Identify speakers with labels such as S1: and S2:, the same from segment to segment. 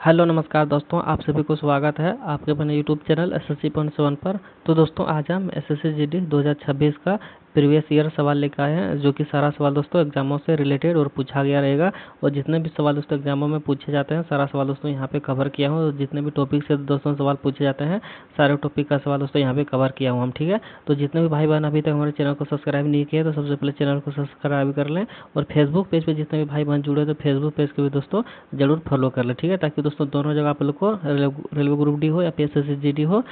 S1: Hello नमस्कार दोस्तों, आप सभी को स्वागत है आपके अपने यूट्यूब चैनल एसएससी पॉइंट 7 पर। तो दोस्तों आज हम एसएससी जीडी 2026 का प्रीवियस ईयर सवाल लेकर आए हैं, जो कि सारा सवाल दोस्तों एग्जामों से रिलेटेड और पूछा गया रहेगा। और जितने भी सवाल दोस्तों एग्जामों में पूछे जाते हैं सारा सवाल दोस्तों यहाँ पे कवर किया हूँ। जितने भी टॉपिक से दोस्तों सवाल पूछे जाते हैं सारे टॉपिक का सवाल दोस्तों यहाँ पे कवर किया हूँ हम, ठीक है। तो जितने भी भाई बहन अभी तक हमारे चैनल को सब्सक्राइब नहीं किए तो सबसे पहले चैनल को सब्सक्राइब कर लें। और फेसबुक पेज पे जितने भी भाई बहन जुड़े तो फेसबुक पेज को भी दोस्तों जरूर फॉलो कर लें, ठीक है। ताकि दोस्तों दोनों जगह आप लोग को रेलवे ग्रुप डी हो या फिर एसएससी जीडी हो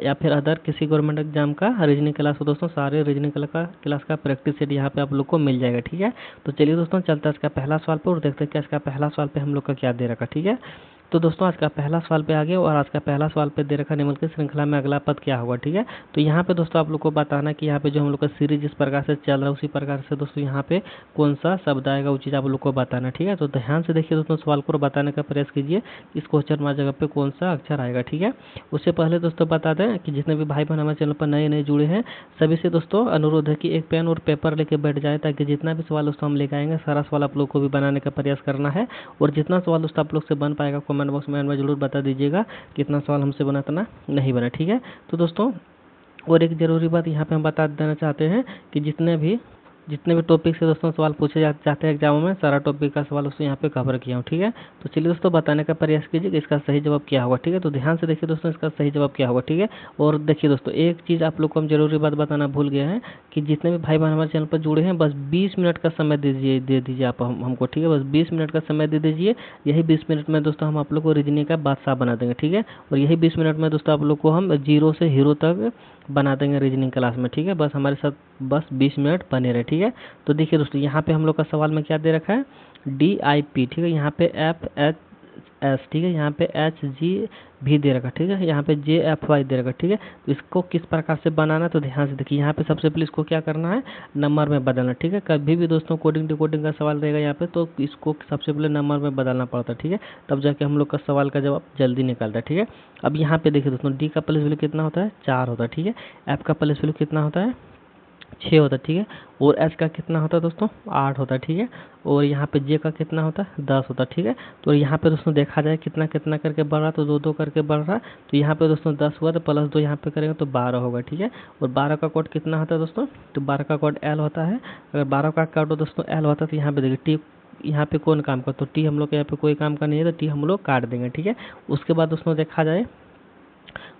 S1: या फिर अदर किसी गवर्नमेंट एग्जाम का रीजनिंग क्लास हो दोस्तों, सारे रीजनिंग क्लास का प्रैक्टिस सेट यहाँ पे आप लोग को मिल जाएगा, ठीक है। तो चलिए दोस्तों चलता है इसका पहला सवाल पर और देखते हैं क्या इसका पहला सवाल पे हम लोग का क्या दे रखा, ठीक है। तो दोस्तों आज का पहला सवाल पे आ गया और आज का पहला सवाल पे दे रखा निम्नलिखित श्रृंखला में अगला पद क्या होगा, ठीक है। तो यहाँ पे दोस्तों आप लोग को बताना कि यहाँ पे जो हम लोग का सीरीज जिस प्रकार से चल रहा है उसी प्रकार से दोस्तों यहाँ पे कौन सा शब्द आएगा वो चीज़ आप लोग को बताना, ठीक है। तो ध्यान से देखिए दोस्तों सवाल को बताने का प्रयास कीजिए इस क्वेश्चन मार्क जगह पे कौन सा अक्षर आएगा, ठीक है। उससे पहले दोस्तों बता दें कि जितने भी भाई बहन हमारे चैनल पर नए नए जुड़े हैं सभी से दोस्तों अनुरोध है कि एक पेन और पेपर लेके बैठ जाए, ताकि जितना भी सवाल दोस्तों हम लेके आएंगे सारा सवाल आप लोग को भी बनाने का प्रयास करना है। और जितना सवाल दोस्तों आप लोग से बन पाएगा कमेंट बॉक्स में जरूर बता दीजिएगा कितना सवाल हमसे बना इतना नहीं बना, ठीक है। तो दोस्तों और एक ज़रूरी बात यहाँ पे हम बता देना चाहते हैं कि जितने भी टॉपिक से दोस्तों सवाल पूछे जाते हैं एग्जामों में सारा टॉपिक का सवाल दोस्तों यहाँ पे कवर किया हूँ, ठीक है। तो चलिए दोस्तों बताने का प्रयास कीजिए कि इसका सही जवाब क्या होगा, ठीक है। तो ध्यान से देखिए दोस्तों इसका सही जवाब क्या होगा, ठीक है। और देखिए दोस्तों एक चीज़ आप लोग को हम जरूरी बात बताना भूल गए हैं कि जितने भी भाई बहन हमारे चैनल पर जुड़े हैं बस 20 मिनट का समय दे दीजिए आप हमको, ठीक है। बस 20 मिनट का समय दे दीजिए। यही 20 मिनट में दोस्तों हम आप लोग को रीजनिंग का बादशाह बना देंगे, ठीक है। और यही 20 मिनट में दोस्तों आप लोग को हम जीरो से हीरो तक बना देंगे रीजनिंग क्लास में, ठीक है। बस हमारे साथ बस 20 मिनट बने रहे, ठीक है। तो देखिए दोस्तों यहाँ पे हम लोग का सवाल में क्या दे रखा है DIP, ठीक है। यहाँ पे FHS, ठीक है। यहाँ पे HG भी दे रखा, ठीक है। यहाँ पे JFY दे रखा, ठीक है। तो इसको किस प्रकार से बनाना तो ध्यान से देखिए। यहाँ पे सबसे पहले इसको क्या करना है नंबर में बदलना, ठीक है। कभी भी दोस्तों कोडिंग डिकोडिंग का सवाल रहेगा यहाँ पे तो इसको सबसे पहले नंबर में बदलना पड़ता है, ठीक है। तब जाके हम लोग का सवाल का जवाब जल्दी निकलता है, ठीक है। अब यहाँ पे देखिए दोस्तों D का प्लेस वैल्यू कितना होता है 4 होता है, ठीक है। F का प्लेस वैल्यू कितना होता है 6 होता है, ठीक है। और H का कितना होता है दोस्तों 8 होता है, ठीक है। और यहाँ पे J का कितना होता है 10 होता है, ठीक है। तो यहाँ पे दोस्तों देखा जाए कितना कितना करके बढ़ रहा तो 2 करके बढ़ रहा। तो यहाँ पे दोस्तों 10 हुआ तो प्लस 2 यहाँ पे करेंगे तो 12 होगा, ठीक है। और 12 का कोड कितना होता है दोस्तों तो 12 का कोड L होता है। अगर 12 का कोड दोस्तों L होता है तो यहाँ पे देखिए टी यहाँ पे कौन काम का तो टी हम लोग यहाँ पे कोई काम का नहीं है तो टी हम लोग काट देंगे, ठीक है। उसके बाद दोस्तों देखा जाए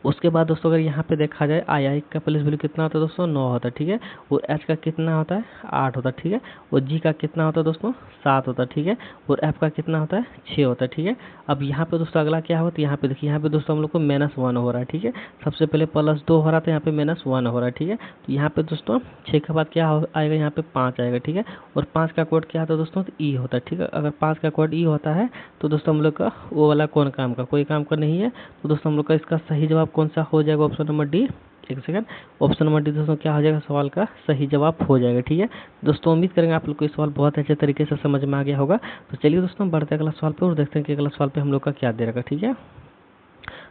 S1: अगर यहाँ पे देखा जाए आई का प्लेस वैल्यू कितना होता है दोस्तों 9 होता है, ठीक है। और H का कितना होता है 8 होता है, ठीक है। और G का कितना होता है दोस्तों 7 होता है, ठीक है। और F का कितना होता है 6 होता है, ठीक है। अब यहाँ पे दोस्तों अगला क्या होता है यहाँ पे देखिए यहाँ पे दोस्तों हम लोग को -1 हो रहा है, ठीक है। सबसे पहले +2 हो रहा था यहाँ पे -1 हो रहा है, ठीक है। तो यहाँ पे दोस्तों 6 के बाद क्या आएगा यहाँ पे 5 आएगा, ठीक है। और 5 का कोड क्या होता है दोस्तों E होता है, ठीक है। अगर 5 का कोड E होता है तो दोस्तों हम लोग का वो वाला कौन काम का कोई काम का नहीं है। तो दोस्तों हम लोग का इसका सही जवाब कौन सा हो जाएगा ऑप्शन नंबर डी। एक सेकंड, ऑप्शन नंबर डी दोस्तों क्या हो जाएगा सवाल का सही जवाब हो जाएगा, ठीक है। दोस्तों उम्मीद करेंगे आप लोग को ये सवाल बहुत अच्छे तरीके से समझ में आ गया होगा। तो चलिए दोस्तों बढ़ते अगला सवाल पे और देखते हैं कि अगला सवाल पे हम लोग का क्या दे रखा, ठीक है।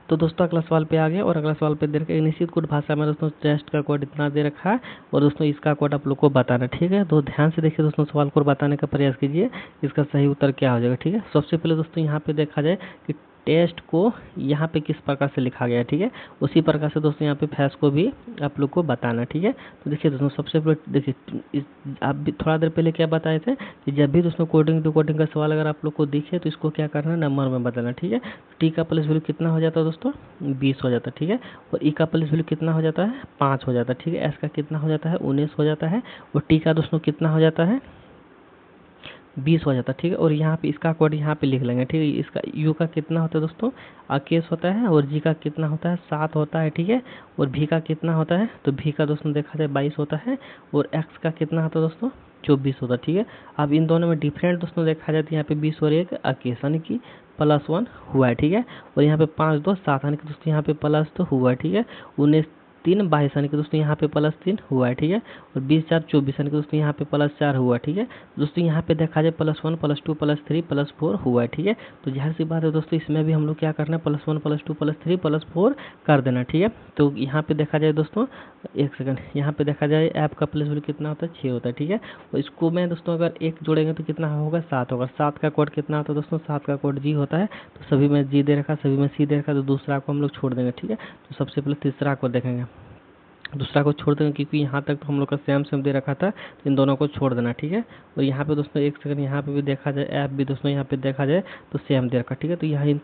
S1: तो दोस्तों अगला सवाल पे आ गया और अगला सवाल पे दे रखा है निश्चित कोड भाषा में दोस्तों टेस्ट का कोड इतना दे रखा है और दोस्तों इसका कोड आप लोग को बताना, ठीक है। तो ध्यान से देखिए दोस्तों सवाल को बताने का प्रयास कीजिए इसका सही उत्तर क्या हो जाएगा, ठीक है। सबसे पहले दोस्तों यहाँ पे देखा जाए कि टेस्ट को यहाँ पे किस प्रकार से लिखा गया है, ठीक है। उसी प्रकार से दोस्तों यहाँ पे फैस को भी आप लोग को बताना, ठीक है। तो देखिए दोस्तों सबसे पहले देखिए आप भी थोड़ा देर पहले क्या बताए थे कि जब भी दोस्तों कोडिंग डिकोडिंग का सवाल अगर आप लोग को दिखे तो इसको क्या करना है नंबर में बदलना, ठीक है। टी का प्लेस वैल्यू कितना हो जाता है दोस्तों 20 हो जाता है, ठीक है। और ई का प्लेस वैल्यू कितना हो जाता है 5 हो जाता है, ठीक है। एस का कितना हो जाता है 19 हो जाता है। और टी का दोस्तों कितना हो जाता है 20 हो जाता है, ठीक है। और यहाँ पे इसका कोड यहाँ पे लिख लेंगे, ठीक है। इसका यू का कितना होता है दोस्तों 21 होता है। और जी का कितना होता है 7 होता है, ठीक है। और भी का कितना होता है तो भी का दोस्तों देखा जाए 22 होता है। और एक्स का कितना होता है दोस्तों 24 होता है, ठीक है। अब इन दोनों में डिफरेंट दोस्तों देखा जाए तो यहाँ पे 20 और 1 21 यानी कि +1 हुआ है, ठीक है। और यहाँ पे 5 2 7 यानी कि दोस्तों यहाँ पे +2 हुआ है, ठीक है। 19 3 22 यानी कि दोस्तों यहाँ पे +3 हुआ है, ठीक है। और 20 4 24 यानी कि दोस्तों यहाँ पे +4 हुआ, ठीक है। दोस्तों यहाँ पे देखा जाए +1 +2 +3 +4 हुआ है, ठीक है। तो जाहिर सी बात है दोस्तों, इसमें भी हम लोग क्या करना है, +1 +2 +3 +4 कर देना, ठीक है। तो यहाँ पे देखा जाए दोस्तों, एक सेकंड, यहाँ पे देखा जाए ऐप का प्लेस वैल्यू कितना होता है, 6 होता है, ठीक है। और इसको मैं दोस्तों अगर 1 जोड़ेंगे तो कितना होगा, 7 होगा। 7 का कोड कितना होता है दोस्तों, 7 का कोड जी होता है। तो सभी में जी दे रखा, सभी में सी दे रखा, तो दूसरा को हम लोग छोड़ देंगे, ठीक है। तो सबसे पहले तीसरा को देखेंगे, दूसरा को छोड़ देंगे क्योंकि यहाँ तक तो हम लोग का सेम सेम दे रखा था, तो इन दोनों को छोड़ देना, ठीक है। और यहाँ पे दोस्तों एक सेकंड, यहाँ पे भी देखा जाए ऐप भी दोस्तों यहाँ पे देखा जाए तो सेम दे रखा, ठीक है। तो यहाँ इन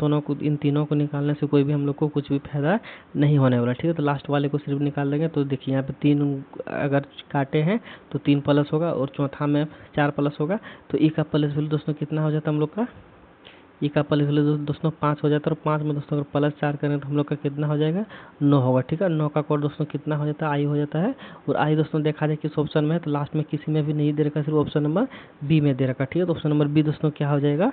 S1: तीनों को निकालने से कोई भी हम लोग को कुछ भी फायदा नहीं होने वाला, ठीक है। तो लास्ट वाले को सिर्फ निकाल देंगे। तो देखिए यहाँ पे 3 अगर काटे हैं तो 3 प्लस होगा और चौथा में 4 प्लस होगा। तो ई का प्लस वैल्यू दोस्तों कितना हो जाता है हम लोग का, ई का प्लस वैल्यू दोस्तों 5 हो जाता है। और 5 में दोस्तों अगर +4 करें तो हम लोग का कितना हो जाएगा, 9 होगा, ठीक है। 9 का कोड दोस्तों कितना हो जाता है, आई हो जाता है। और आई दोस्तों देखा जाए किस ऑप्शन में है, तो लास्ट में किसी में भी नहीं दे रखा, सिर्फ ऑप्शन नंबर बी में दे रखा, ठीक है। तो ऑप्शन नंबर बी दोस्तों क्या हो जाएगा,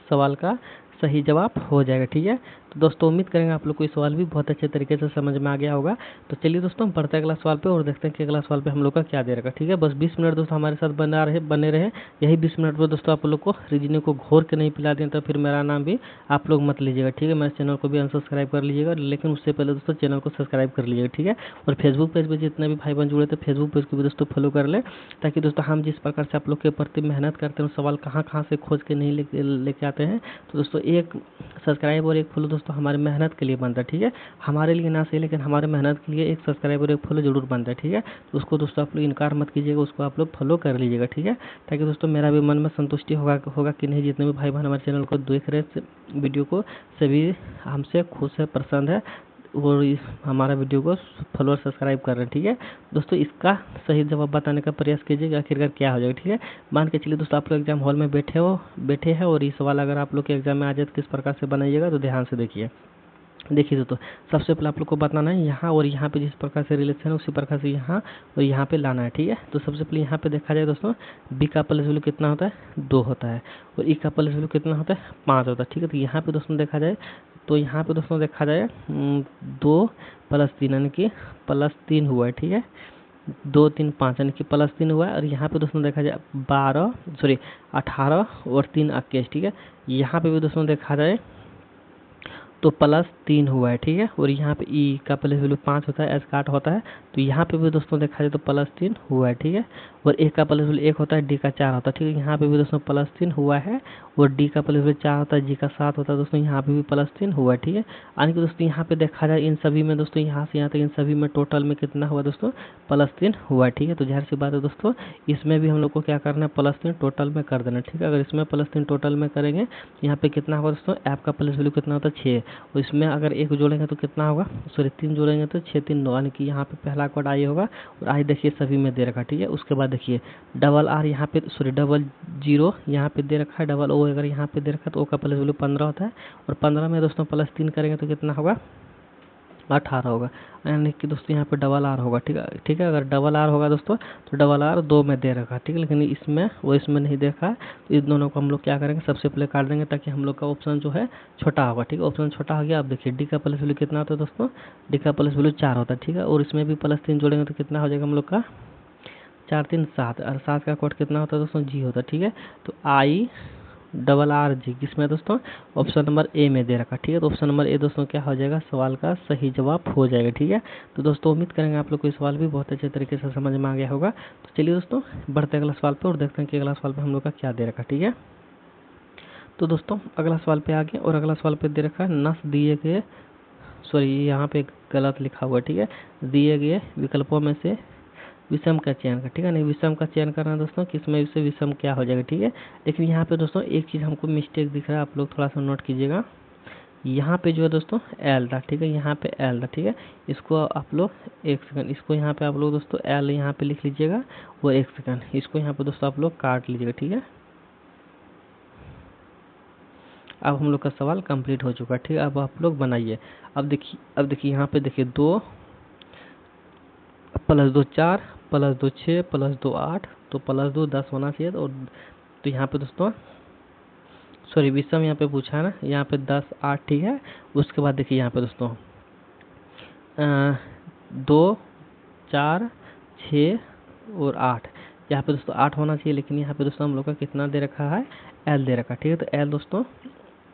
S1: सवाल का सही जवाब हो जाएगा, ठीक है। तो दोस्तों उम्मीद करेंगे आप लोग को ये सवाल भी बहुत अच्छे तरीके से समझ में आ गया होगा। तो चलिए दोस्तों हम बढ़ते हैं अगला सवाल पे और देखते हैं कि अगला सवाल पे हम लोग का क्या दे रखा, ठीक है। बस 20 मिनट दोस्तों हमारे साथ बने रहे। यही 20 मिनट पर दोस्तों आप लोग को रीजनिंग को घोर के नहीं पिला दें तो फिर मेरा नाम भी आप लोग मत लीजिएगा, ठीक है। मेरे चैनल को भी अनसब्सक्राइब कर लीजिएगा, लेकिन उससे पहले दोस्तों चैनल को सब्सक्राइब कर लीजिएगा, ठीक है। और फेसबुक पेज पर जितने भी भाई बहन जुड़े थे, फेसबुक पेज को भी दोस्तों फॉलो कर लें, ताकि दोस्तों हम जिस प्रकार से आप लोग के प्रति मेहनत करते हैं, सवाल कहाँ कहाँ से खोज के नहीं लेके आते हैं। तो दोस्तों एक सब्सक्राइब और एक फॉलो दोस्तों हमारे मेहनत के लिए बनता है, ठीक है। हमारे लिए ना सही, लेकिन हमारे मेहनत के लिए एक सब्सक्राइब और एक फॉलो जरूर बनता है, ठीक है। तो उसको दोस्तों आप लोग इनकार मत कीजिएगा, उसको आप लोग फॉलो कर लीजिएगा, ठीक है। ताकि दोस्तों मेरा भी मन में संतुष्टि होगा कि नहीं, जितने भी भाई बहन हमारे चैनल को देख रहे हैं वीडियो को, सभी हमसे खुश है, पसंद है और हमारा वीडियो को फॉलो और सब्सक्राइब कर रहे हैं, ठीक है। दोस्तों इसका सही जवाब बताने का प्रयास कीजिएगा, आखिरकार क्या हो जाएगा, ठीक है। मान के चलिए दोस्तों आप लोग एग्जाम हॉल में बैठे हैं और ये सवाल अगर आप लोग के एग्जाम में आ जाए तो किस प्रकार से बनाइएगा, तो ध्यान से देखिए दोस्तों। सबसे पहले आप लोग को बताना है यहाँ और यहाँ पे जिस प्रकार से रिलेशन है उसी प्रकार से यहाँ और यहाँ पे लाना है, ठीक है। तो सबसे पहले यहाँ पे देखा जाए दोस्तों, बी का प्लस वैल्यू कितना होता है, 2 होता है। और ई का प्लस वैल्यू कितना होता है, 5 होता है, ठीक है। तो यहाँ पे दोस्तों देखा जाए 2 + 3 यानी कि +3 हुआ है, ठीक है। 2 3 5 यानी कि +3 हुआ है। और यहाँ पे दोस्तों देखा जाए 18 और 3 21, ठीक है। यहाँ पे भी दोस्तों देखा जाए तो +3 हुआ है, ठीक है। और यहाँ पे ई का प्लस वैल्यू 5 होता है, एस का 8 होता है। तो यहाँ पे भी दोस्तों देखा जाए तो +3 हुआ है, ठीक है। और ए का प्लस वैल्यू 1 होता है, डी का 4 होता है, ठीक है। यहाँ पे भी दोस्तों +3 हुआ है। और डी का प्लस वैल्यू 4 होता है, जी का 7 होता है, दोस्तों यहाँ पे भी +3 हुआ है, ठीक है। यानी कि दोस्तों यहाँ पे देखा जाए इन सभी में दोस्तों यहाँ से यहाँ तक इन सभी में टोटल में कितना हुआ दोस्तों, +3 हुआ है, ठीक है। तो जाहिर सी बात है दोस्तों, इसमें भी हम लोग को क्या करना है, +3 टोटल में कर देना, ठीक है। अगर इसमें +3 टोटल में करेंगे यहाँ पे कितना होगा दोस्तों, ऐप का प्लस वैल्यू कितना होता है, 6। और इसमें अगर 1 जोड़ेंगे तो कितना होगा, 3 जोड़ेंगे तो 6 3 9, यानी कि यहाँ पे पहला कोड आई होगा। और आई देखिए सभी में दे रखा, ठीक है। उसके बाद देखिए $R यहाँ पे डबल 0 यहाँ पे दे रखा है, डबल ओ अगर यहाँ पे दे रखा है तो ओ का प्लस वैल्यू 15 होता है। और 15 में दोस्तों +3 करेंगे तो कितना होगा, 18 होगा। यानी कि दोस्तों यहाँ पे $R होगा, ठीक है। अगर $R होगा दोस्तों तो $R 2 में दे रखा, ठीक है। लेकिन इसमें नहीं देखा। तो इस दोनों को हम लोग क्या करेंगे, सबसे पहले काट देंगे ताकि हम लोग का ऑप्शन जो है छोटा होगा, ठीक है। ऑप्शन छोटा हो गया। अब देखिए डी का प्लस वैल्यू कितना होता है दोस्तों, डी का प्लस वैल्यू 4 होता है, ठीक है। और इसमें भी +3 जोड़ेंगे तो कितना हो जाएगा हम लोग का, 4 3 7। और 7 का कोड कितना होता है दोस्तों, जी होता है, ठीक है। तो IRR जी किसमें दोस्तों, ऑप्शन नंबर ए में दे रखा, ठीक है। तो ऑप्शन नंबर ए दोस्तों क्या हो जाएगा, सवाल का सही जवाब हो जाएगा, ठीक है। तो दोस्तों उम्मीद करेंगे आप लोग को ये सवाल भी बहुत अच्छे तरीके से समझ में आ गया होगा। तो चलिए दोस्तों बढ़ते अगला सवाल पे और देखते हैं कि अगला सवाल पे हम लोग का क्या दे रखा, ठीक है। तो दोस्तों अगला सवाल पे आ गए और अगला सवाल पे दे रखा है, नस दिए गए, सॉरी यहाँ पे गलत लिखा हुआ है, ठीक है। दिए गए विकल्पों में से विषम का चयन कर, ठीक है। नहीं, विषम का चयन करना दोस्तों, किसमें से विषम क्या हो जाएगा, ठीक है। लेकिन यहाँ पे दोस्तों एक चीज़ हमको मिस्टेक दिख रहा है, आप लोग थोड़ा सा नोट कीजिएगा। यहाँ पे जो है दोस्तों एल था, ठीक है। यहाँ पे एल था, ठीक है। इसको आप लोग एक सेकंड, इसको यहाँ पे आप लोग दोस्तों एल यहाँ पे लिख लीजिएगा। और एक सेकंड इसको यहाँ पे दोस्तों आप लोग काट लीजिएगा, ठीक है। अब हम लोग का सवाल कंप्लीट हो चुका है, ठीक है। अब आप लोग बनाइए। अब देखिए यहाँ पे देखिए 2 + 2 4 + 2 6 + 2 8, तो +2 10 होना चाहिए। और तो यहाँ पे दोस्तों सॉरी विषम यहाँ पे पूछा है ना, यहाँ पे 10 8, ठीक है। उसके बाद देखिए यहाँ पे दोस्तों 2, 4, 6 और 8। यहाँ पे दोस्तों 8 होना चाहिए, लेकिन यहाँ पे दोस्तों हम लोग का कितना दे रखा है, एल दे रखा है। ठीक है, तो एल दोस्तों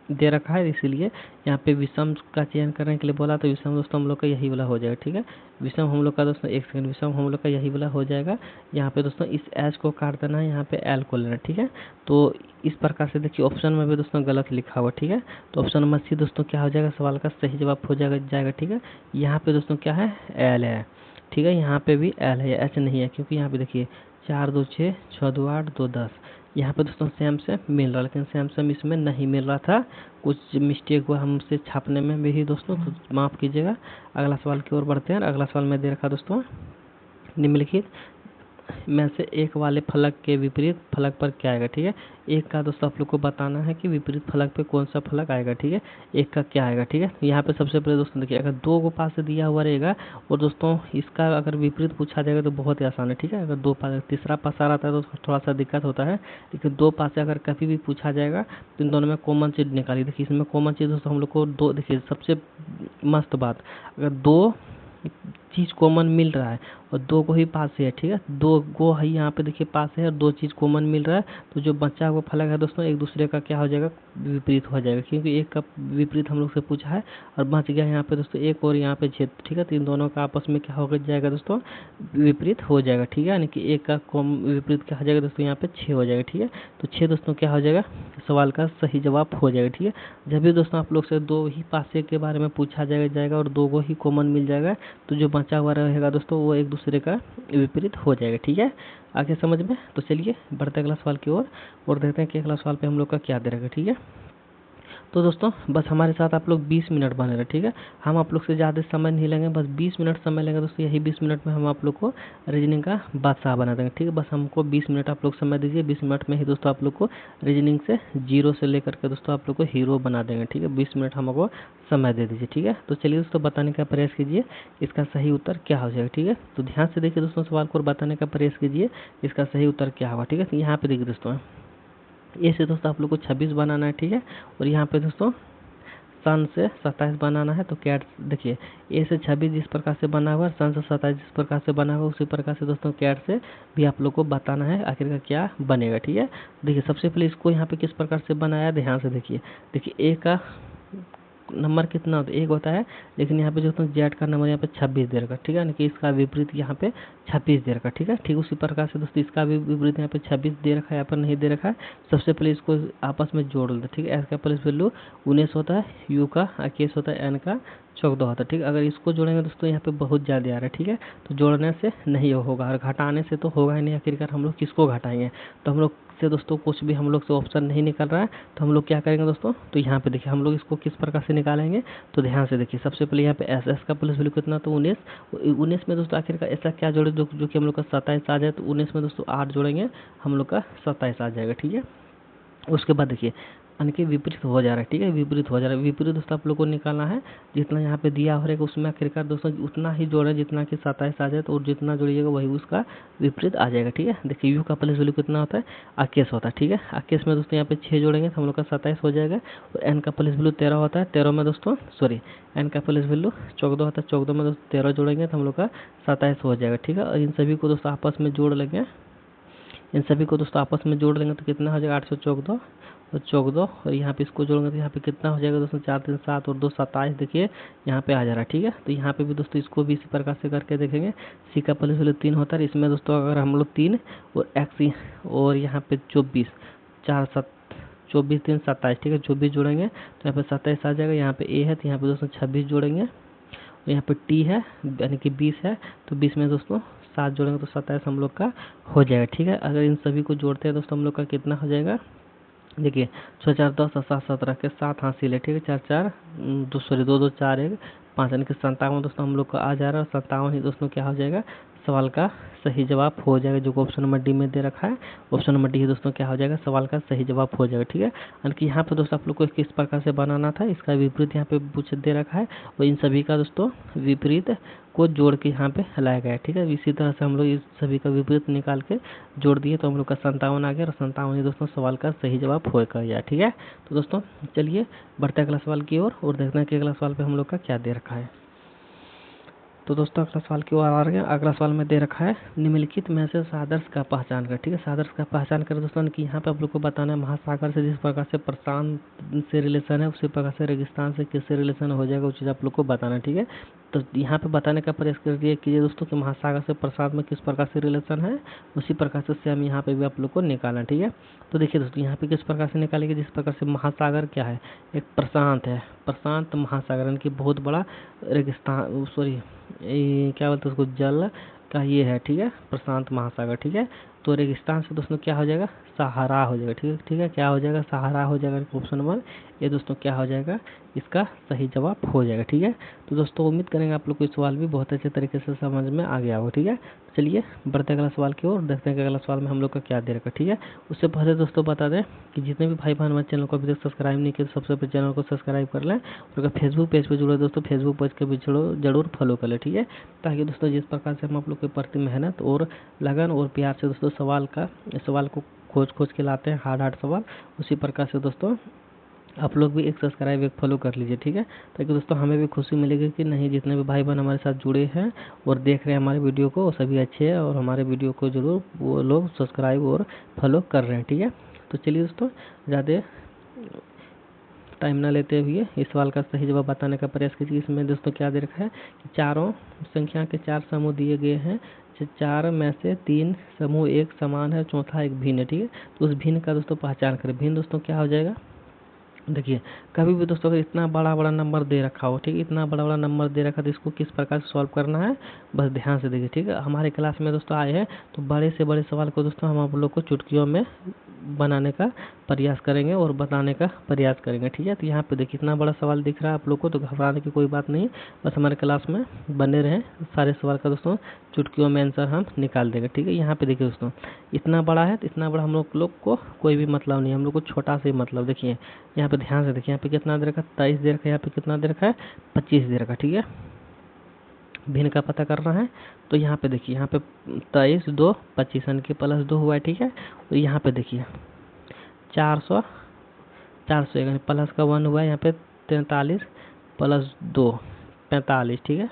S1: दे रखा है, इसीलिए यहाँ पे विषम का चयन करने के लिए बोला, तो विषम दोस्तों हम लोग का यही वाला हो जाएगा। ठीक है, विषम हम लोग का दोस्तों, एक सेकंड, विषम हम लोग का यही वाला हो जाएगा। यहाँ पे दोस्तों इस एच को काट देना है, यहाँ पे एल को लेना। ठीक है, तो इस प्रकार से देखिए ऑप्शन में भी दोस्तों गलत लिखा हुआ। ठीक है, तो ऑप्शन नंबर सी दोस्तों क्या हो जाएगा, सवाल का सही जवाब हो जाएगा। ठीक है, यहाँ पे दोस्तों क्या है, एल है। ठीक है, यहाँ पे भी एल है, एच नहीं है, क्योंकि यहाँ पे देखिए 4, 2, 6, 6, 2, 8, 2, 10। यहाँ पे दोस्तों सेम से मिल रहा, लेकिन सेम से इसमें नहीं मिल रहा था, कुछ मिस्टेक हुआ हमसे छापने में भी दोस्तों, तो माफ़ कीजिएगा। अगला सवाल की ओर बढ़ते हैं। अगला सवाल में दे रखा दोस्तों, निम्नलिखित में से एक वाले फलक के विपरीत फलक पर क्या आएगा। ठीक है, एक का दोस्तों आप लोग को बताना है कि विपरीत फलक पे कौन सा फलक आएगा। ठीक है, एक का क्या आएगा। ठीक है, यहाँ पे सबसे पहले दोस्तों देखिए, अगर 2 को पास से दिया हुआ रहेगा और दोस्तों इसका अगर विपरीत पूछा जाएगा तो बहुत ही आसान है। ठीक है, अगर 2 पास, तीसरा पास आ रहा है तो थोड़ा सा दिक्कत होता है, लेकिन 2 पास से अगर कभी भी पूछा जाएगा तो इन दोनों में कॉमन चीज निकालिए। देखिए इसमें कॉमन चीज दोस्तों हम लोग को 2, देखिए सबसे मस्त बात, अगर 2 चीज कॉमन मिल रहा है और 2 को ही पास है। ठीक है, 2 को ही यहाँ पे देखिए पास है और 2 चीज कॉमन मिल रहा है, तो जो बचा हुआ फलक है दोस्तों एक दूसरे का क्या हो जाएगा, विपरीत हो जाएगा, क्योंकि एक का विपरीत हम लोग से पूछा है और बच गया यहाँ पे दोस्तों एक और यहाँ पे छेद। ठीक है, तो इन दोनों का आपस में क्या हो जाएगा दोस्तों, विपरीत हो जाएगा। ठीक है, यानी कि एक का विपरीत क्या हो जाएगा दोस्तों, यहाँ पे 6 हो जाएगा। ठीक है, तो 6 दोस्तों क्या हो जाएगा, सवाल का सही जवाब हो जाएगा। ठीक है, जब भी दोस्तों आप लोग से 2 ही पासे के बारे में पूछा जाएगा और 2 को ही कॉमन मिल जाएगा, तो जो बचा हुआ रहेगा दोस्तों वो एक दूसरे का विपरीत हो जाएगा। ठीक है, आगे समझ में। तो चलिए बढ़ते अगला सवाल की ओर और देखते हैं कि अगला सवाल पे हम लोग का क्या दे रहेगा। ठीक है, तो दोस्तों बस हमारे साथ आप लोग 20 मिनट बने रहे। ठीक है, हम आप लोग से ज़्यादा समय नहीं लेंगे, बस 20 मिनट समय लेंगे दोस्तों। यही 20 मिनट में हम आप लोग को रीजनिंग का बादशाह बना देंगे। ठीक है, बस हमको 20 मिनट आप लोग समय दीजिए, 20 मिनट में ही दोस्तों आप लोग को रीजनिंग से 0 से लेकर के दोस्तों आप लोग को हीरो बना देंगे। ठीक है, 20 मिनट हमको समय दे दीजिए। ठीक है, तो चलिए दोस्तों बताने का प्रयास कीजिए इसका सही उत्तर क्या हो जाएगा। ठीक है, तो ध्यान से देखिए दोस्तों सवाल को और बताने का प्रयास कीजिए इसका सही उत्तर क्या होगा। ठीक है, तो यहाँ पे देखिए दोस्तों, ए से दोस्तों आप लोग को 26 बनाना है। ठीक है, और यहाँ पे दोस्तों सन से 27 बनाना है। तो कैट देखिए, ए से 26 जिस प्रकार से बना हुआ है, सन से 27 जिस प्रकार से बना हुआ, उसी प्रकार से दोस्तों कैट से भी आप लोग को बताना है आखिर का क्या बनेगा। ठीक है, देखिए सबसे पहले इसको यहाँ पे किस प्रकार से बनाया, ध्यान से देखिए। देखिए ए का नंबर कितना होता है, 1 होता है, लेकिन यहाँ पे जो जेड का नंबर यहाँ पे 26 दे रखा। ठीक है, यानी कि इसका विपरीत यहाँ पे 26 दे रखा। ठीक है, ठीक उसी प्रकार से दोस्तों इसका भी विपरीत यहाँ पे 26 दे रखा है, यहाँ पर नहीं दे रखा है। सबसे पहले इसको आपस में जोड़ लेते। ठीक है, एस का प्लस वैल्यू 19 होता है, यू का 21 होता है, एन का 14 होता है। ठीक है, अगर इसको जोड़ेंगे दोस्तों यहाँ पे बहुत ज़्यादा आ रहा है। ठीक है, तो जोड़ने से नहीं होगा और घटाने से तो होगा ही नहीं, आखिरकार हम लोग किसको घटाएंगे। तो हम लोग से दोस्तों कुछ भी हम लोग से ऑप्शन नहीं निकल रहा है, तो हम लोग क्या करेंगे दोस्तों, तो यहाँ पे देखिए हम लोग इसको किस प्रकार से निकालेंगे। तो ध्यान से देखिए, सबसे पहले यहाँ पे एस, एस का प्लस वैल्यू कितना, तो 19। 19 में दोस्तों आखिरकार ऐसा क्या जोड़े जो कि हम लोग का 27 आ जाए, तो 19 में दोस्तों 8 जोड़ेंगे, हम लोग का 27 आ जाएगा। ठीक है, उसके बाद देखिए यानी कि विपरीत हो जा रहा है। ठीक है, विपरीत हो जा रहा है, विपरीत दोस्तों आप लोग को निकालना है, जितना यहाँ पे दिया हो रहेगा उसमें आखिरकार दोस्तों उतना ही जोड़े जितना कि 27 आ जाए, तो और जितना जोड़िएगा वही उसका विपरीत आ जाएगा। ठीक है, देखिए यू का प्लस वैल्यू कितना होता है, 21 होता है। ठीक है, 21 में दोस्तों यहाँ पे 6 जोड़ेंगे तो हम लोग का 27 हो जाएगा। और एन का प्लस वैल्यू 13 होता है, 13 में दोस्तों एन का प्लस वैल्यू 14 होता है, 14 में दोस्तों 13 जोड़ेंगे तो हम लोग का 27 हो जाएगा। ठीक है, और इन सभी को दोस्तों आपस में जोड़ लेंगे, इन सभी को दोस्तों आपस में जोड़ लेंगे तो कितना हो जाएगा, 814 और 14, और यहाँ पे इसको जोड़ेंगे तो यहाँ पे कितना हो जाएगा दोस्तों, 4 3 7 और 2 27। देखिए यहाँ पे आ जा रहा है। ठीक है, तो यहाँ पे भी दोस्तों इसको भी इसी प्रकार से करके देखेंगे। सी का प्लस वैल्यू 3 होता है, इसमें दोस्तों अगर हम लोग 3 और एक्स और यहाँ पे 24, 4 7 24 3 27। ठीक है, 24 जोड़ेंगे तो यहाँ पे 27 आ जाएगा। यहाँ पे ए है तो यहाँ पे दोस्तों 26 जोड़ेंगे, और यहाँ पे टी है यानी कि 20 है, तो 20 में दोस्तों 7 जोड़ेंगे तो 27 हम लोग का हो जाएगा। ठीक है, अगर इन सभी को जोड़ते हैं दोस्तों हम लोग का कितना हो जाएगा, देखिए 6 4 10 और 7 17 के 7 हासिल है। ठीक है, 4 4 2 2 4 1 5 यानी कि 57 दोस्तों हम लोग का आ जा रहा है, और 57 ही दोस्तों क्या हो जाएगा, सवाल का सही जवाब हो जाएगा, जो ऑप्शन नंबर डी में दे रखा है। ऑप्शन नंबर डी ही दोस्तों क्या हो जाएगा, सवाल का सही जवाब हो जाएगा। ठीक है, यानी कि यहाँ पे दोस्तों आप लोग को किस प्रकार से बनाना था, इसका विपरीत यहाँ पे पूछ दे रखा है, और इन सभी का दोस्तों विपरीत को जोड़ के यहाँ पे लाया गया है। ठीक है, इसी तरह से हम लोग इस सभी का विपरीत निकाल के जोड़ दिए तो हम लोग का 57 आ गया, और 57 ही दोस्तों सवाल का सही जवाब हो गया। ठीक है, तो दोस्तों चलिए बढ़ते अगला सवाल की ओर और देखते हैं कि अगला सवाल पे हम लोग का क्या दे रखा है। तो दोस्तों अगला सवाल की ओर आ रहे हैं। अगला सवाल में दे रखा है निम्नलिखित में से सादृश का पहचान कर। ठीक है, सादृश का पहचान कर दोस्तों कि यहाँ पे आप लोग को बताना है महासागर से जिस प्रकार से प्रशांत से रिलेशन है उसी प्रकार से रेगिस्तान से किससे रिलेशन हो जाएगा वो चीज़ आप लोग को बताना है। ठीक है, तो यहाँ पे बताने का प्रयास कीजिए दोस्तों कि महासागर से प्रशांत में किस प्रकार से रिलेशन है, उसी प्रकार से हम यहाँ पे भी आप लोग को निकालना है। ठीक है, तो देखिए दोस्तों यहाँ पे किस प्रकार से निकालेंगे, जिस प्रकार से महासागर क्या है, एक प्रशांत है, प्रशांत महासागर यानी कि बहुत बड़ा रेगिस्तान, सॉरी क्या बोलते हैं उसको, जल का ये है। ठीक है, प्रशांत महासागर। ठीक है, तो रेगिस्तान से दोस्तों क्या हो जाएगा, सहारा हो जाएगा। ठीक है, ठीक है, क्या हो जाएगा, सहारा हो जाएगा। ऑप्शन नंबर ये दोस्तों क्या हो जाएगा, इसका सही जवाब हो जाएगा। ठीक है, तो दोस्तों उम्मीद करेंगे आप लोग को सवाल भी बहुत अच्छे तरीके से समझ में आ गया होगा। ठीक है, चलिए बढ़ते अगला सवाल की ओर, देखते हैं कि अगला सवाल में हम लोग का क्या दे रखा है। ठीक है, उससे पहले दोस्तों बता दें कि जितने भी भाई बहन हमारे चैनल को अभी तक सब्सक्राइब नहीं किए तो सबसे पहले चैनल को सब्सक्राइब कर लें, और अगर फेसबुक पेज पे जुड़े दोस्तों फेसबुक पेज के भी जरूर फॉलो कर लें। ठीक है, ताकि दोस्तों जिस प्रकार से हम आप लोग के प्रति मेहनत और लगन और प्यार से दोस्तों सवाल को खोज के लाते हैं, हार्ड सवाल, उसी प्रकार से दोस्तों आप लोग भी एक सब्सक्राइब एक फॉलो कर लीजिए। ठीक है, ताकि दोस्तों हमें भी खुशी मिलेगी कि नहीं, जितने भी भाई बहन हमारे साथ जुड़े हैं और देख रहे हैं हमारे वीडियो को वो सभी अच्छे हैं और हमारे वीडियो को जरूर वो लोग सब्सक्राइब और फॉलो कर रहे हैं। ठीक है, तो चलिए दोस्तों ज़्यादा टाइम ना लेते हुए इस सवाल का सही जवाब बताने का प्रयास कीजिए। इसमें दोस्तों क्या दे रखा है कि चारों संख्या के 4 समूह दिए गए हैं, 4 में से 3 समूह एक समान है, चौथा एक भिन्न है। ठीक है, तो उस भिन्न का दोस्तों पहचान करें। भिन्न दोस्तों क्या हो जाएगा, देखिए कभी भी दोस्तों अगर इतना बड़ा नंबर दे रखा हो, ठीक है, इतना बड़ा नंबर दे रखा तो इसको किस प्रकार से सॉल्व करना है बस ध्यान से देखिए। ठीक है, हमारे क्लास में दोस्तों आए हैं तो बड़े से बड़े सवाल को दोस्तों हम आप लोग को चुटकियों में बनाने का प्रयास करेंगे और बताने का प्रयास करेंगे। ठीक है, तो यहाँ पे देखिए इतना बड़ा सवाल दिख रहा है आप लोग को, तो घबराने की कोई बात नहीं, बस हमारे क्लास में बने रहें, सारे सवाल का दोस्तों चुटकियों में आंसर हम निकाल देंगे। ठीक है, यहाँ पे देखिए दोस्तों इतना बड़ा है, तो इतना बड़ा हम लोग को कोई भी मतलब नहीं, हम लोग को छोटा से मतलब। देखिए यहाँ पे ध्यान से देखिए, यहाँ पे कितना दे रखा है, 23 दे रखा है, यहाँ पे कितना दे रखा है, 25 दे रखा है। ठीक है, भिन्न का पता करना है, तो यहाँ पे देखिए, यहाँ पे 23 2 25 यानी कि +2 हुआ है। ठीक है, तो यहाँ पे देखिए 400 यानी प्लस का 1 हुआ है, यहाँ पे 43 +2 45। ठीक है,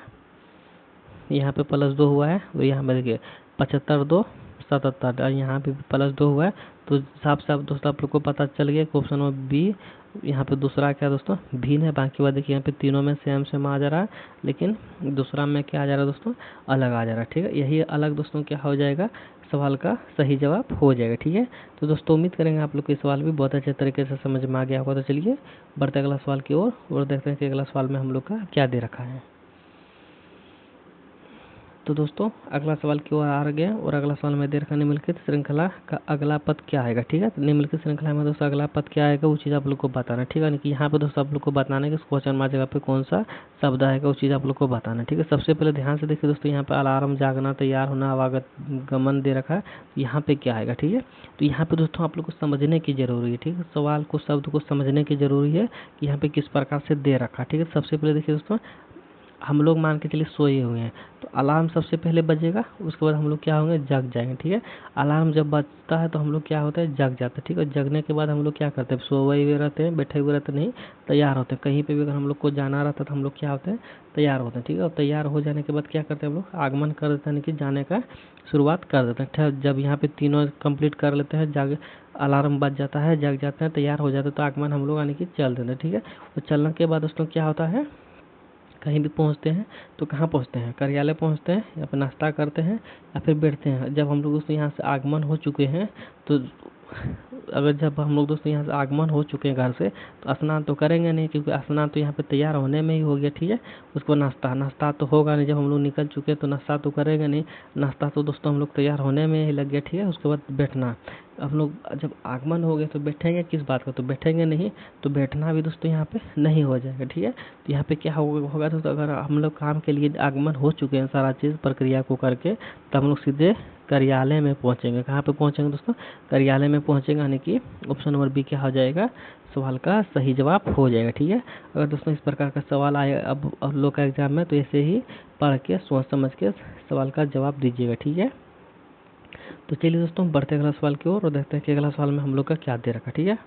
S1: यहाँ पे +2 हुआ है, तो यहाँ पे देखिए 75 2 77 और यहाँ पे +2 हुआ है, तो साफ दोस्तों आप लोग को पता चल गया कि ऑप्शन नंबर बी यहाँ पे दूसरा क्या दोस्तों भिन्न है। बाकी बात देखिए यहाँ पे तीनों में सेम आ जा रहा है, लेकिन दूसरा में क्या आ जा रहा है दोस्तों, अलग आ जा रहा है। ठीक है, यही अलग दोस्तों क्या हो जाएगा, सवाल का सही जवाब हो जाएगा। ठीक है, तो दोस्तों उम्मीद करेंगे आप लोग को सवाल भी बहुत अच्छे तरीके से समझ में आ गया होगा। तो चलिए बढ़ते अगला सवाल की ओर और देखते हैं कि अगला सवाल में हम लोग का क्या दे रखा है। तो दोस्तों अगला सवाल की ओर आ गए और अगला सवाल में दे रखा निम्नलिखित श्रृंखला का अगला पद क्या आएगा। ठीक है, तो निम्नलिखित श्रृंखला में दोस्तों अगला पद क्या आएगा वो चीज़ आप लोग को बताना है। ठीक है, कि यहाँ पे दोस्तों आप लोग को बताना है कि क्वेश्चन मार्क जगह पे कौन सा शब्द आएगा वो चीज़ आप लोग को बताना है। ठीक है, सबसे पहले ध्यान से देखिए दोस्तों, यहाँ पे अलार्म, जागना, तैयार होना, आवागमन दे रखा है, यहाँ पे क्या आएगा। ठीक है, तो यहाँ पे दोस्तों आप लोग को समझने की जरूरी है। ठीक है, सवाल को शब्द को समझने की जरूरी है कि यहाँ पे किस प्रकार से दे रखा है। ठीक है, सबसे पहले देखिए दोस्तों हम लोग मान के चलिए सोए हुए हैं, तो अलार्म सबसे पहले बजेगा, उसके बाद हम लोग क्या होंगे, जग जाएंगे। ठीक है, अलार्म जब बजता है तो हम लोग क्या होता है, जग जाते हैं। ठीक है, जगने के बाद हम लोग क्या करते हैं, सोए हुए रहते हैं, बैठे हुए रहते नहीं, तैयार होते हैं। कहीं पे भी अगर हम लोग को जाना रहता है तो हम लोग क्या होते हैं, तैयार होते हैं। ठीक है, और तैयार हो जाने के बाद क्या करते हैं हम लोग, आगमन कर देते हैं, यानी कि जाने का शुरुआत कर देते हैं। ठीक, जब यहाँ पे तीनों कंप्लीट कर लेते हैं, जग अलार्म बज जाता है, जग जाते हैं, तैयार हो जाते हैं, तो आगमन हम लोग यानी कि चल देते हैं। ठीक है, और चलने के बाद दोस्तों क्या होता है, कहीं भी पहुंचते हैं तो कहाँ पहुंचते हैं, कार्यालय पहुंचते हैं या फिर नाश्ता करते हैं या फिर बैठते हैं। जब हम लोग दोस्तों यहाँ से आगमन हो चुके हैं तो अगर जब हम लोग दोस्तों यहाँ से आगमन हो चुके हैं घर से, तो स्नान तो करेंगे नहीं, क्योंकि स्नान तो यहाँ पे तैयार होने में ही हो गया। ठीक है, उसको नाश्ता तो होगा नहीं, जब हम लोग निकल चुके हैं तो नाश्ता तो करेंगे नहीं, नाश्ता तो दोस्तों हम लोग तैयार होने में ही लग गया। ठीक है, उसके बाद बैठना, हम लोग जब आगमन हो गए तो बैठेंगे किस बात का, तो बैठेंगे नहीं, तो बैठना भी दोस्तों यहाँ पे नहीं हो जाएगा। ठीक है, तो यहाँ पे क्या होगा दोस्तों, अगर हम लोग काम के लिए आगमन हो चुके हैं सारा चीज़ प्रक्रिया को करके, तो हम लोग सीधे कार्यालय में पहुँचेंगे। कहाँ पे पहुँचेंगे दोस्तों, कार्यालय में पहुँचेंगे, यानी कि ऑप्शन नंबर बी क्या हो जाएगा, सवाल का सही जवाब हो जाएगा। ठीक है, अगर दोस्तों इस प्रकार का सवाल आए अब लोग का एग्जाम में, तो ऐसे ही पढ़ के सोच समझ के सवाल का जवाब दीजिएगा। ठीक है, तो चलिए दोस्तों बढ़ते अगला सवाल की ओर और देखते हैं कि अगला सवाल में हम लोग का क्या दे रखा। ठीक है,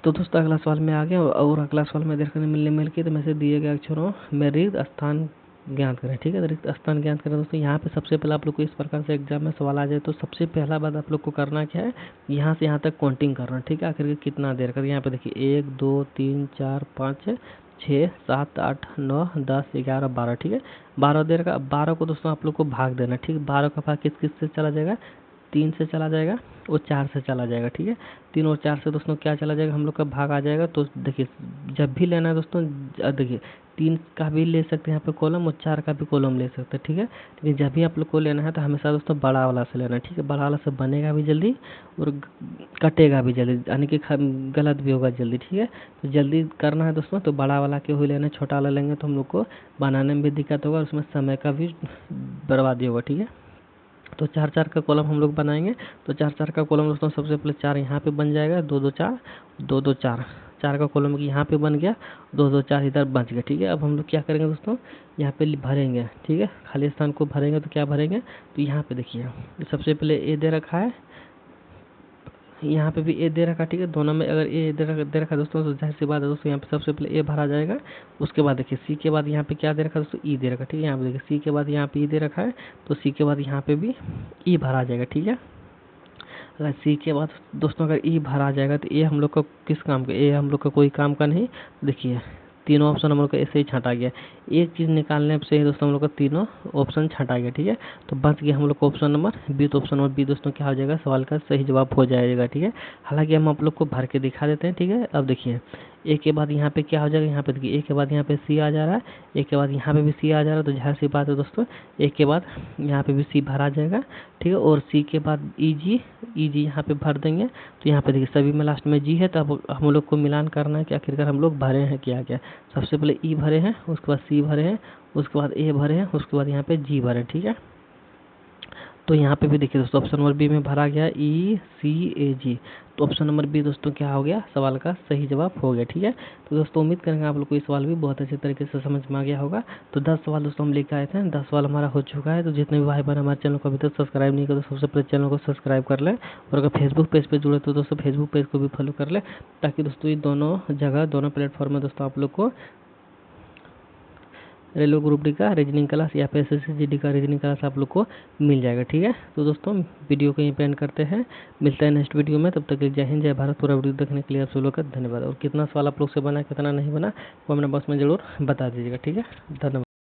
S1: तो दोस्तों अगला सवाल में आ गया और अगला सवाल में देखने मिलने मिल के तो में से दिए गए अक्षरों में रिक्त स्थान ज्ञात करें। ठीक है, रिक्त स्थान ज्ञात करें दोस्तों। यहाँ पे सबसे पहले आप लोग को इस प्रकार से एग्जाम में सवाल आ जाए तो सबसे पहला बात आप लोग को करना क्या है, यहाँ से यहाँ तक काउंटिंग करना। ठीक है, आखिर कितना देर कर, यहाँ पे देखिए 1 2 3 4 5 6 7 8 9 10 11 12। ठीक है, 12 देर का। 12 को दोस्तों आप लोग को भाग देना। ठीक है, 12 का भाग किस किस से चला जाएगा, 3 से चला जाएगा और 4 से चला जाएगा। ठीक है, 3 और 4 से दोस्तों क्या चला जाएगा, हम लोग का भाग आ जाएगा। तो देखिए जब भी लेना है दोस्तों, देखिए 3 का भी ले सकते हैं यहाँ पे कॉलम और 4 का भी कॉलम ले सकते हैं। ठीक है, लेकिन जब भी आप लोग को लेना है तो हमेशा दोस्तों बड़ा वाला से लेना है। ठीक है, बड़ा वाला से बनेगा भी जल्दी और कटेगा भी जल्दी, यानी कि गलत भी होगा जल्दी। ठीक है, तो जल्दी करना है दोस्तों तो बड़ा वाला के हुए लेना, छोटा वाला लेंगे तो हम लोग को बनाने में भी दिक्कत होगा और उसमें समय का भी बर्बादी होगा। ठीक है, तो 4 4 का कॉलम हम लोग बनाएंगे। तो 4 4 का कॉलम दोस्तों सबसे पहले 4 यहाँ पे बन जाएगा, 2 2 4 2 2 4, 4 का कॉलम यहाँ पे बन गया, 2 2 4 इधर बच गया। ठीक है, अब हम लोग क्या करेंगे दोस्तों, यहाँ पे भरेंगे। ठीक है, खाली स्थान को भरेंगे तो क्या भरेंगे, तो यहाँ पे देखिए सबसे पहले ए दे रखा है, यहाँ पे भी ए दे रखा। ठीक है, दोनों में अगर ए दे रखा दोस्तों तो जाहिर सी बात है दोस्तों यहाँ पे सबसे पहले ए भरा जाएगा। उसके बाद देखिए सी के बाद यहाँ पे क्या दे रखा है दोस्तों, ई दे रखा। ठीक है, यहाँ पे देखिए सी के बाद यहाँ पे ई दे रखा है तो सी के बाद यहाँ पे भी ई भरा जाएगा। ठीक है, अगर सी के बाद दोस्तों अगर ई भरा जाएगा तो ए हम लोग का किस काम का, ए हम लोग का कोई काम का नहीं। देखिए तीनों ऑप्शन हम लोग का ऐसे ही छँटा गया, एक चीज़ निकालने से ही दोस्तों हम लोग का तीनों ऑप्शन छँटा गया। ठीक है, तो बच गया हम लोग को ऑप्शन नंबर बी। तो ऑप्शन नंबर बी दोस्तों क्या हो जाएगा, सवाल का सही जवाब हो जाएगा। ठीक है, हालांकि हम आप लोग को भर के दिखा देते हैं। ठीक है, अब देखिए ए के बाद यहाँ पे क्या हो जाएगा, यहाँ पे देखिए ए के बाद यहाँ पे सी आ जा रहा है, ए के बाद यहाँ पे भी सी आ जा रहा है। तो जाहिर सी बात है दोस्तों ए के बाद यहाँ पे भी सी भरा जाएगा। ठीक है, और सी के बाद ई जी यहाँ पे भर देंगे। तो यहाँ पे देखिए सभी में लास्ट में जी है, तो अब हम लोग को मिलान करना है कि आखिरकार हम लोग भरे हैं क्या क्या। सबसे पहले ई भरे हैं, उसके बाद सी भरे हैं, उसके बाद ए भरे हैं, उसके बाद यहाँ पे जी भरे। ठीक है, तो यहाँ पे भी देखिए दोस्तों ऑप्शन नंबर बी में भरा गया ECAG। तो ऑप्शन नंबर बी दोस्तों क्या हो गया, सवाल का सही जवाब हो गया। ठीक है, तो दोस्तों उम्मीद करेंगे आप लोग को ये सवाल भी बहुत अच्छे तरीके से समझ में आ गया होगा। तो 10 सवाल दोस्तों हम लेकर आए थे, 10 सवाल हमारा हो चुका है। तो जितने भी भाई बहन हमारे चैनल को अभी तक सब्सक्राइब नहीं कर, तो सबसे पहले चैनल को सब्सक्राइब कर लें। और अगर फेसबुक पेज पे जुड़े तो दोस्तों फेसबुक पेज को भी फॉलो कर लें, ताकि दोस्तों ये दोनों जगह दोनों प्लेटफॉर्म में दोस्तों आप लोग को रेलवे ग्रुप डी का रीजनिंग क्लास या फिर SSCGD का रीजनिंग क्लास आप लोग को मिल जाएगा। ठीक है, तो दोस्तों वीडियो को यहीं पे एंड करते हैं, मिलते हैं नेक्स्ट वीडियो में। तब तक के लिए जय हिंद जय भारत। पूरा वीडियो देखने के लिए आप सब लोग का धन्यवाद। और कितना सवाल आप लोग से बना कितना नहीं बना वो अपने बॉक्स में ज़रूर बता दीजिएगा। ठीक है, धन्यवाद।